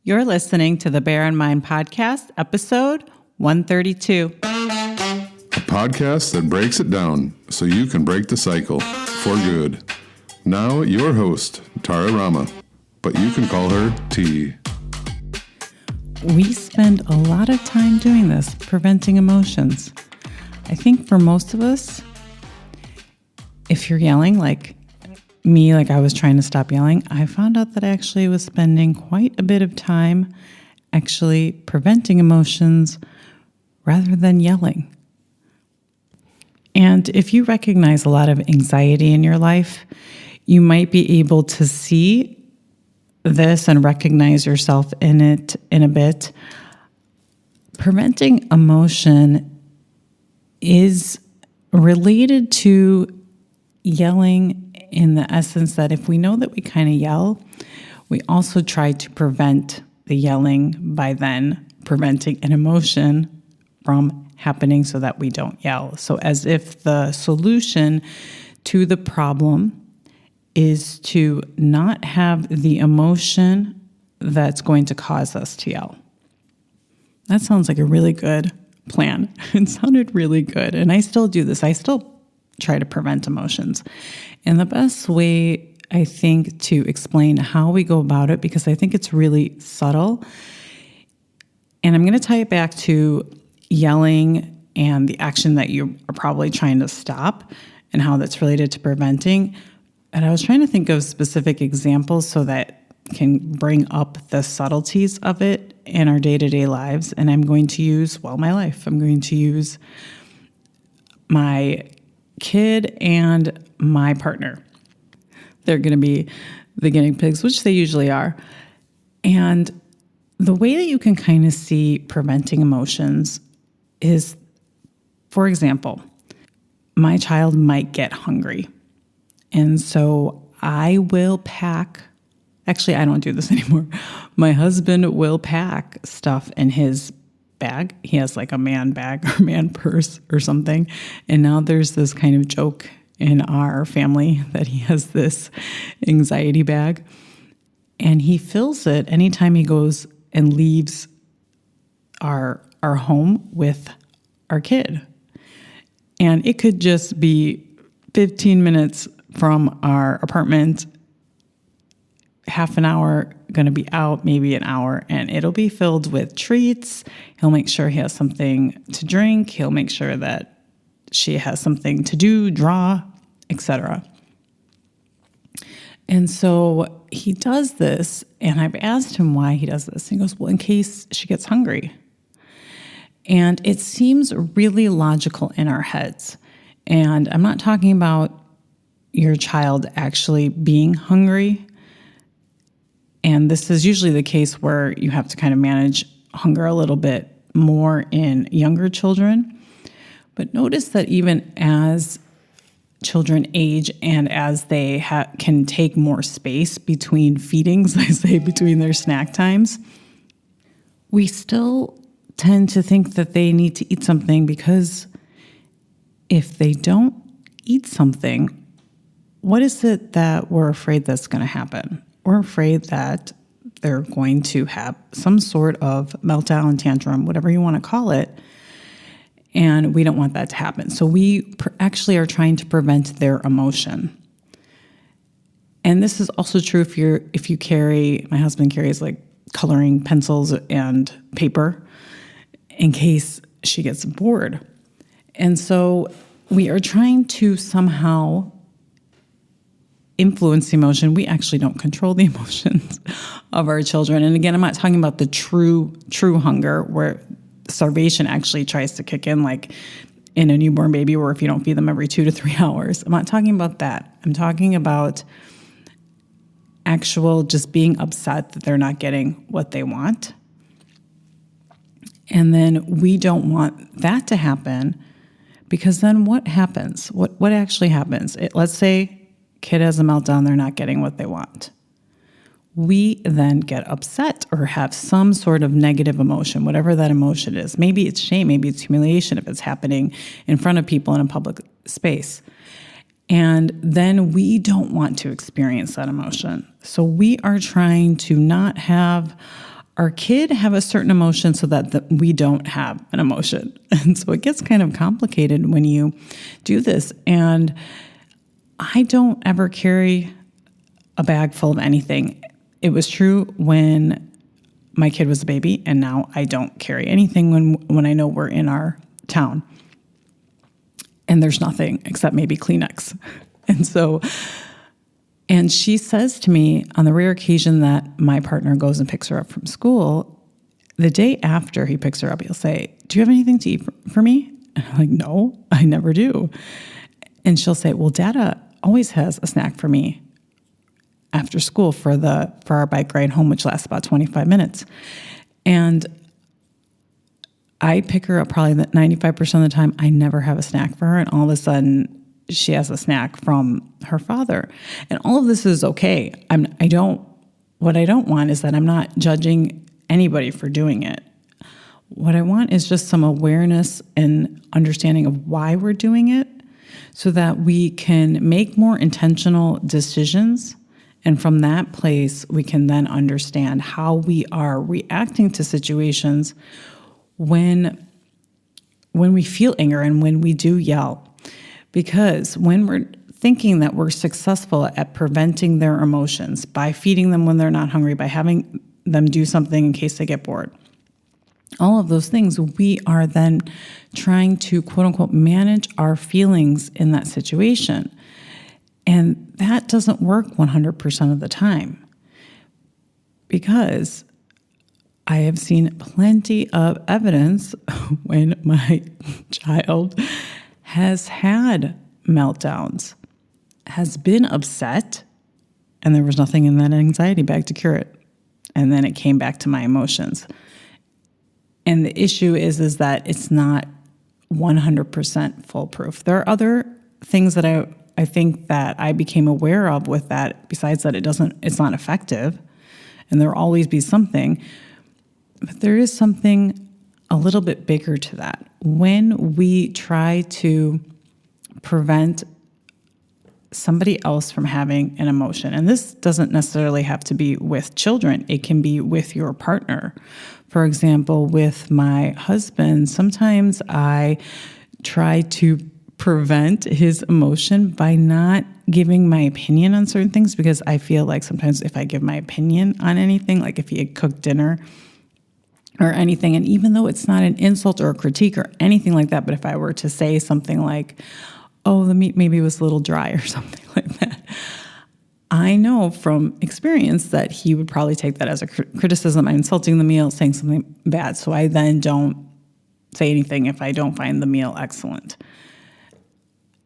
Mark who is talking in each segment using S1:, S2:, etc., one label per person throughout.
S1: You're listening to the Bear in Mind podcast, episode 132.
S2: A podcast that breaks it down so you can break the cycle for good. Now, your host, Tara Rama, but you can call her T.
S1: We spend a lot of time doing this, preventing emotions. I think for most of us, if you're yelling like me, like I was trying to stop yelling, I found out that I actually was spending quite a bit of time actually preventing emotions rather than yelling. And if you recognize a lot of anxiety in your life, you might be able to see this and recognize yourself in it in a bit. Preventing emotion is related to yelling in the essence that if we know that we kind of yell, we also try to prevent the yelling by then preventing an emotion from happening so that we don't yell. So as if the solution to the problem is to not have the emotion that's going to cause us to yell. That sounds like a really good plan. It sounded really good. And I still do this. I still try to prevent emotions. And the best way, I think, to explain how we go about it, because I think it's really subtle, and I'm going to tie it back to yelling and the action that you are probably trying to stop and how that's related to preventing. And I was trying to think of specific examples so that can bring up the subtleties of it in our day-to-day lives. And I'm going to use, my life. I'm going to use my kid and my partner. They're going to be the guinea pigs, which they usually are. And the way that you can kind of see preventing emotions is, for example, my child might get hungry. And so I will pack, actually, I don't do this anymore. My husband will pack stuff in his bag. He has like a man bag or man purse or something. And now there's this kind of joke in our family that he has this anxiety bag. And he fills it anytime he goes and leaves our home with our kid. And it could just be 15 minutes from our apartment, half an hour going to be out, maybe an hour, and it'll be filled with treats. He'll make sure he has something to drink. He'll make sure that she has something to do, draw, etc. And so he does this, and I've asked him why he does this. He goes, well, in case she gets hungry. And it seems really logical in our heads. And I'm not talking about your child actually being hungry. And this is usually the case where you have to kind of manage hunger a little bit more in younger children. But notice that even as children age and as they can take more space between feedings, I say between their snack times, we still tend to think that they need to eat something, because if they don't eat something, what is it that we're afraid that's going to happen? We're afraid that they're going to have some sort of meltdown, tantrum, whatever you want to call it, and we don't want that to happen. So we actually are trying to prevent their emotion. And this is also true if you carry, my husband carries like coloring pencils and paper in case she gets bored. And so we are trying to somehow influence the emotion. We actually don't control the emotions of our children. And again, I'm not talking about the true hunger where starvation actually tries to kick in, like in a newborn baby, or if you don't feed them every 2 to 3 hours. I'm not talking about that. I'm talking about actual just being upset that they're not getting what they want. And then we don't want that to happen, because then what happens? What actually happens? Let's say kid has a meltdown, they're not getting what they want. We then get upset or have some sort of negative emotion, whatever that emotion is. Maybe it's shame, maybe it's humiliation if it's happening in front of people in a public space. And then we don't want to experience that emotion. So we are trying to not have our kid have a certain emotion so that we don't have an emotion. And so it gets kind of complicated when you do this. And I don't ever carry a bag full of anything. It was true when my kid was a baby, and now I don't carry anything when I know we're in our town. And there's nothing except maybe Kleenex. And she says to me on the rare occasion that my partner goes and picks her up from school, the day after he picks her up, he'll say, "Do you have anything to eat for me?" And I'm like, "No, I never do." And she'll say, "Well, Dada always has a snack for me after school for our bike ride home, which lasts about 25 minutes. And I pick her up probably 95% of the time. I never have a snack for her. And all of a sudden she has a snack from her father. And all of this is okay. What I don't want is that I'm not judging anybody for doing it. What I want is just some awareness and understanding of why we're doing it so that we can make more intentional decisions. And from that place, we can then understand how we are reacting to situations when we feel anger and when we do yell. Because when we're thinking that we're successful at preventing their emotions by feeding them when they're not hungry, by having them do something in case they get bored, all of those things, we are then trying to, quote unquote, manage our feelings in that situation. And that doesn't work 100% of the time, because I have seen plenty of evidence when my child has had meltdowns, has been upset, and there was nothing in that anxiety bag to cure it. And then it came back to my emotions. And the issue is that it's not 100% foolproof. There are other things that I think that I became aware of with that, besides that it's not effective, and there'll always be something. But there is something a little bit bigger to that. When we try to prevent somebody else from having an emotion, and this doesn't necessarily have to be with children, it can be with your partner. For example, with my husband, sometimes I try to prevent his emotion by not giving my opinion on certain things, because I feel like sometimes if I give my opinion on anything, like if he had cooked dinner or anything, and even though it's not an insult or a critique or anything like that, but if I were to say something like, "Oh, the meat maybe was a little dry," or something like that, I know from experience that he would probably take that as a criticism. I'm insulting the meal, saying something bad. So I then don't say anything if I don't find the meal excellent.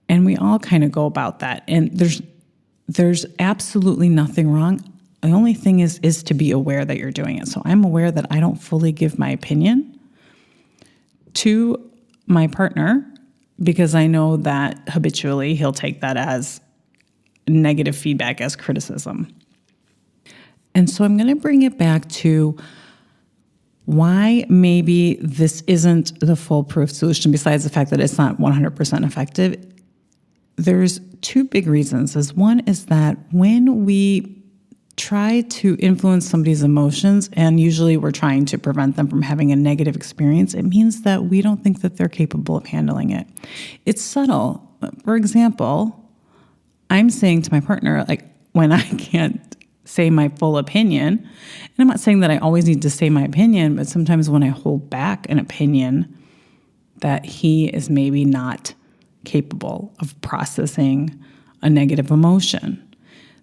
S1: And we all kind of go about that. And there's absolutely nothing wrong. The only thing is to be aware that you're doing it. So I'm aware that I don't fully give my opinion to my partner, because I know that habitually he'll take that as negative feedback, as criticism. And so I'm going to bring it back to why maybe this isn't the foolproof solution, besides the fact that it's not 100% effective. There's two big reasons. One is that when we try to influence somebody's emotions, and usually we're trying to prevent them from having a negative experience, it means that we don't think that they're capable of handling it. It's subtle. For example, I'm saying to my partner, like, when I can't say my full opinion, and I'm not saying that I always need to say my opinion, but sometimes when I hold back an opinion, that he is maybe not capable of processing a negative emotion.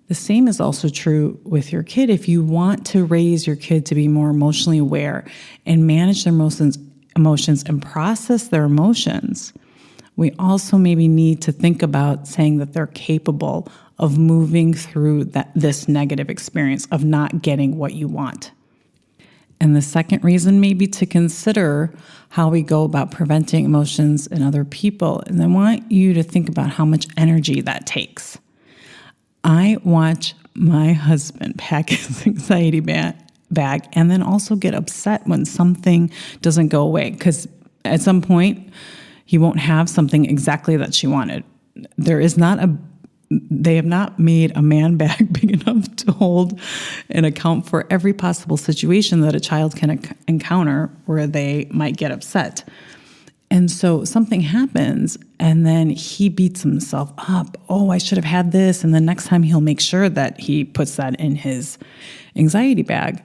S1: The same is also true with your kid. If you want to raise your kid to be more emotionally aware and manage their emotions and process their emotions, we also maybe need to think about saying that they're capable of moving through this negative experience of not getting what you want. And the second reason may be to consider how we go about preventing emotions in other people. And I want you to think about how much energy that takes. I watch my husband pack his anxiety bag and then also get upset when something doesn't go away, because at some point he won't have something exactly that she wanted. They have not made a man bag big enough to hold and account for every possible situation that a child can encounter where they might get upset. And so something happens and then he beats himself up. Oh, I should have had this. And the next time he'll make sure that he puts that in his anxiety bag.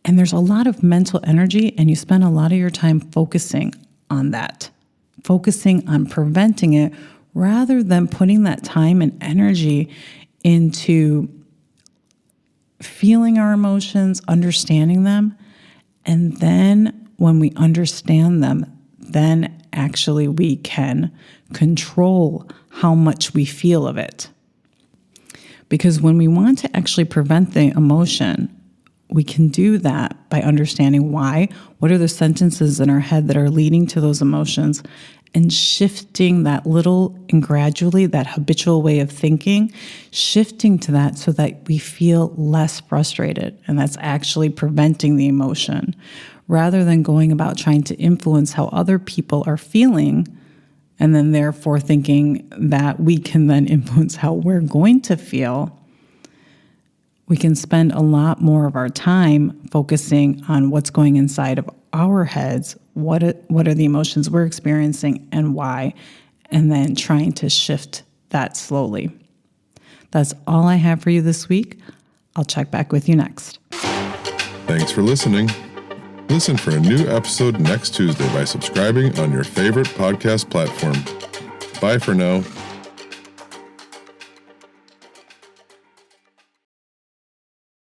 S1: And there's a lot of mental energy, and you spend a lot of your time focusing on that, focusing on preventing it rather than putting that time and energy into feeling our emotions, understanding them. And then when we understand them, then actually we can control how much we feel of it. Because when we want to actually prevent the emotion, we can do that by understanding why, what are the sentences in our head that are leading to those emotions, and shifting that little and gradually, that habitual way of thinking, shifting to that so that we feel less frustrated. And that's actually preventing the emotion, rather than going about trying to influence how other people are feeling, and then therefore thinking that we can then influence how we're going to feel. We can spend a lot more of our time focusing on what's going inside of our heads, what are the emotions we're experiencing and why, and then trying to shift that slowly. That's all I have for you this week. I'll check back with you next.
S2: Thanks for listening. Listen for a new episode next Tuesday by subscribing on your favorite podcast platform. Bye for now.